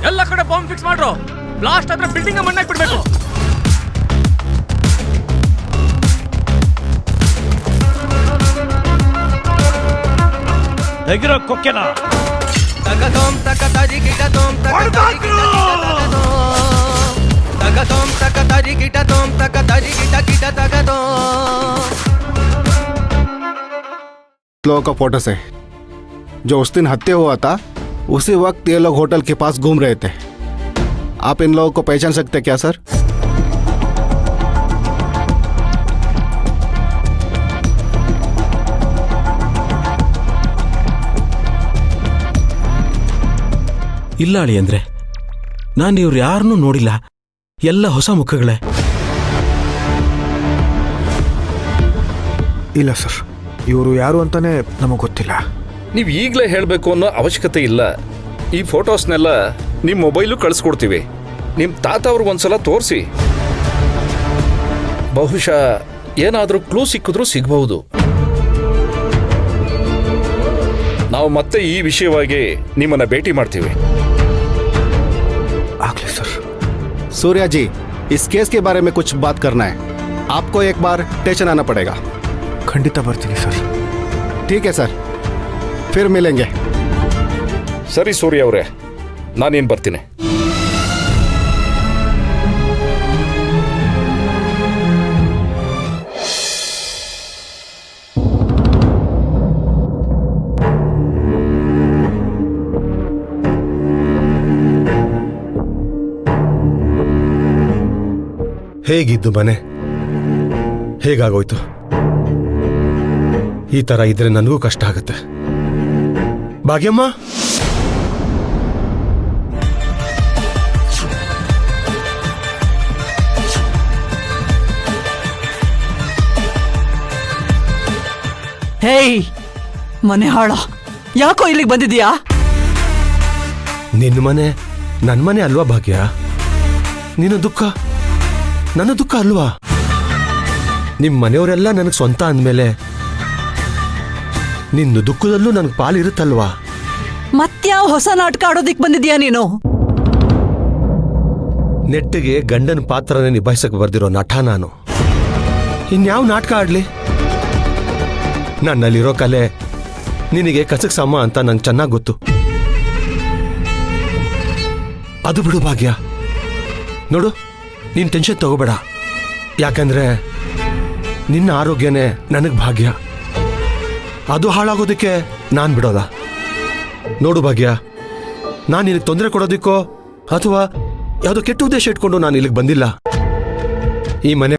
ಎಲ್ಲ ಕಡೆ bomb fix ಮಾಡ್ರು. ಬ್ಲಾಸ್ಟ್ ಆದ್ರೆ ಬಿಲ್ಡಿಂಗ್ ಮಣ್ಣಾಕ್ ಬಿಡ್ಬೇಕು. ತೆಗಿರೋ ಕೊಕ್ಕೆನ ತಗದೋಂ ತಕತರಿ ಗಿಟದೋಂ ತಕತರಿ ತಗದೋಂ ತಕತರಿ ಗಿಟದೋಂ ತಕತರಿ ಗಿಟ तगदों। लोगों का फोटो से जो उस दिन हत्या हुआ था उसी वक्त ये लोग होटल के पास घूम रहे थे। आप इन लोगों को पहचान सकते क्या सर? ಇಲ್ಲ ಅಳಿ ಅಂದ್ರೆ ನಾನು ಇವ್ರು ಯಾರನ್ನೂ ನೋಡಿಲ್ಲ, ಎಲ್ಲ ಹೊಸ ಮುಖಗಳೇ. ಇಲ್ಲ ಸರ್, ಇವರು ಯಾರು ಅಂತಾನೆ ನಮಗೆ ಗೊತ್ತಿಲ್ಲ. ನೀವು ಈಗಲೇ ಹೇಳಬೇಕು ಅನ್ನೋ ಅವಶ್ಯಕತೆ ಇಲ್ಲ. ಈ ಫೋಟೋಸ್ನೆಲ್ಲ ನಿಮ್ಮ ಮೊಬೈಲು ಕಳಿಸ್ಕೊಡ್ತೀವಿ. ನಿಮ್ಮ ತಾತ ಅವ್ರಿಗೊಂದ್ಸಲ ತೋರಿಸಿ, ಬಹುಶಃ ಏನಾದರೂ ಕ್ಲೂ ಸಿಕ್ಕಿದ್ರೂ ಸಿಗಬಹುದು. ನಾವು ಮತ್ತೆ ಈ ವಿಷಯವಾಗಿ ನಿಮ್ಮನ್ನ ಭೇಟಿ ಮಾಡ್ತೀವಿ. ಆಗಲಿ ಸರ್. सूर्या जी, इस केस के बारे में कुछ बात करना है. आपको एक बार स्टेशन आना पड़ेगा. ಖಂಡಿತ ಬರ್ತೀನಿ ಸರ್. ठीक है सर, फिर मिलेंगे. ಸರಿ ಸೂರ್ಯ ಅವರೇ, ನಾನೇನು ಬರ್ತೀನಿ. ಹೇಗಿದ್ದು ಮನೆ, ಹೇಗಾಗೋಯ್ತು? ಈ ತರ ಇದ್ರೆ ನನಗೂ ಕಷ್ಟ ಆಗುತ್ತೆ. ಭಾಗ್ಯಮ್ಮ, ಹೇಯ್ ಮನೆ ಹಾಳ, ಯಾಕೋ ಇಲ್ಲಿಗೆ ಬಂದಿದ್ಯಾ? ನಿನ್ನ ಮನೆ ನನ್ನ ಮನೆ ಅಲ್ವಾ ಭಾಗ್ಯ? ನಿನ್ನ ದುಃಖ ನನ್ನ ದುಃಖ ಅಲ್ವಾ? ನಿಮ್ಮ ಮನೆಯವರೆಲ್ಲ ನನಗೆ ಸ್ವಂತ ಅಂದಮೇಲೆ ನಿನ್ನ ದುಃಖದಲ್ಲೂ ನನಗೆ ಪಾಲಿರುತ್ತಲ್ವಾ? ಮತ್ಯಾವ ಹೊಸ ನಾಟಕ ಆಡೋದಿಕ್ ಬಂದಿದ್ಯಾ ನೀನು? ನೆಟ್ಟಿಗೆ ಗಂಡನ ಪಾತ್ರನೇ ನಿಭಾಯಿಸಕ್ಕೆ ಬರ್ದಿರೋ ನಟ ನಾನು. ಇನ್ಯಾವ ನಾಟಕ ಆಡ್ಲಿ? ನನ್ನಲ್ಲಿರೋ ಕಲೆ ನಿನಗೆ ಕಸಕ್ ಸಮ ಅಂತ ನಂಗೆ ಚೆನ್ನಾಗಿ ಗೊತ್ತು. ಅದು ಬಿಡು ಭಾಗ್ಯ, ನೋಡು, ನೀನು ಟೆನ್ಷನ್ ತಗೋಬೇಡ. ಯಾಕಂದ್ರೆ ನಿನ್ನ ಆರೋಗ್ಯನೇ ನನಗೆ ಭಾಗ್ಯ. ಅದು ಹಾಳಾಗೋದಕ್ಕೆ ನಾನು ಬಿಡೋಲ್ಲ. ನೋಡು ಭಾಗ್ಯ, ನಾನು ನಿನಗೆ ತೊಂದರೆ ಕೊಡೋದಕ್ಕೋ ಅಥವಾ ಯಾವುದೋ ಕೆಟ್ಟ ಉದ್ದೇಶ ಇಟ್ಕೊಂಡು ನಾನು ಇಲ್ಲಿಗೆ ಬಂದಿಲ್ಲ. ಈ ಮನೆ